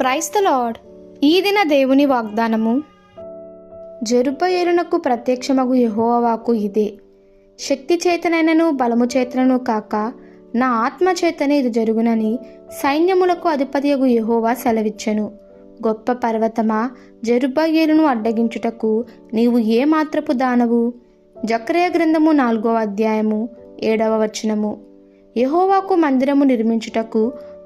Praise the lord. ఈ దిన దేవుని వాగ్దానము. జెరుబ్బయేలునకు ప్రత్యక్షమగు యెహోవా వాక్కు ఇదే: శక్తి చేతనైనను బలము చేతనను కాక నా ఆత్మ చేతనే ఇది జరుగునని సైన్యములకు అధిపతియగు యెహోవా సెలవిచ్చెను. గొప్ప పర్వతమా, జెరుబ్బయేలును అడ్డగించుటకు నీవు ఏ మాత్రపు దానవు? జకర్యా గ్రంథము 4వ అధ్యాయము 7వ వచనము. యెహోవాకు మందిరము నిర్మించుటకు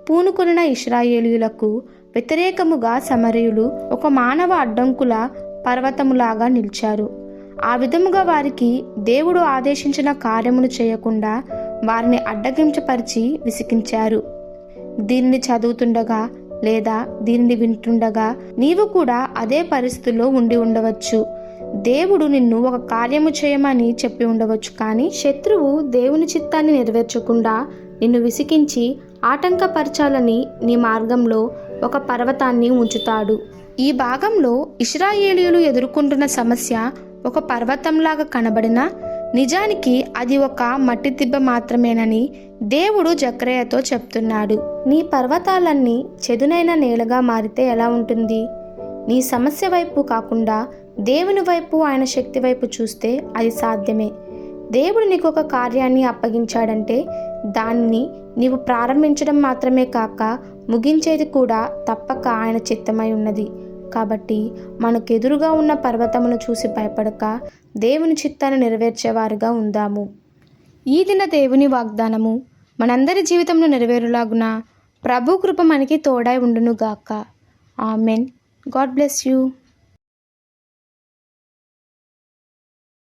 పూనుకొనిన ఇశ్రాయేలీయులకు వ్యతిరేకముగా సమరయులు ఒక మానవ అడ్డంకుల పర్వతములాగా నిలిచారు. ఆ విధముగా వారికి దేవుడు ఆదేశించిన కార్యమును చేయకుండా వారిని అడ్డగించపరిచి విసిగించారు. దీనిని చదువుతుండగా లేదా దీనిని వింటుండగా నీవు కూడా అదే పరిస్థితుల్లో ఉండి ఉండవచ్చు. దేవుడు నిన్ను ఒక కార్యము చేయమని చెప్పి ఉండవచ్చు, కానీ శత్రువు దేవుని చిత్తాన్ని నెరవేర్చకుండా నిన్ను విసిగించి ఆటంకపరచాలని నీ మార్గంలో ఒక పర్వతాన్ని ఉంచుతాడు. ఈ భాగంలో ఇశ్రాయేలీయులు ఎదుర్కొంటున్న సమస్య ఒక పర్వతంలాగా కనబడినా నిజానికి అది ఒక మట్టి దిబ్బ మాత్రమేనని దేవుడు జకర్యాతో చెప్తున్నాడు. నీ పర్వతాలన్నీ చెదునైన నేలగా మారితే ఎలా ఉంటుంది? నీ సమస్య వైపు కాకుండా దేవుని వైపు, ఆయన శక్తి వైపు చూస్తే అది సాధ్యమే. దేవుడు నీకు ఒక కార్యాన్ని అప్పగించాడంటే దానిని నీవు ప్రారంభించడం మాత్రమే కాక ముగించేది కూడా తప్పక ఆయన చిత్తమై ఉన్నది. కాబట్టి మనకు ఎదురుగా ఉన్న పర్వతమును చూసి భయపడక దేవుని చిత్తాన్ని నెరవేర్చేవారుగా ఉందాము. ఈ దిన దేవుని వాగ్దానము మనందరి జీవితంలో నెరవేరులాగున ప్రభు కృప మనకి తోడై ఉండునుగాక. ఆమెన్. God bless you.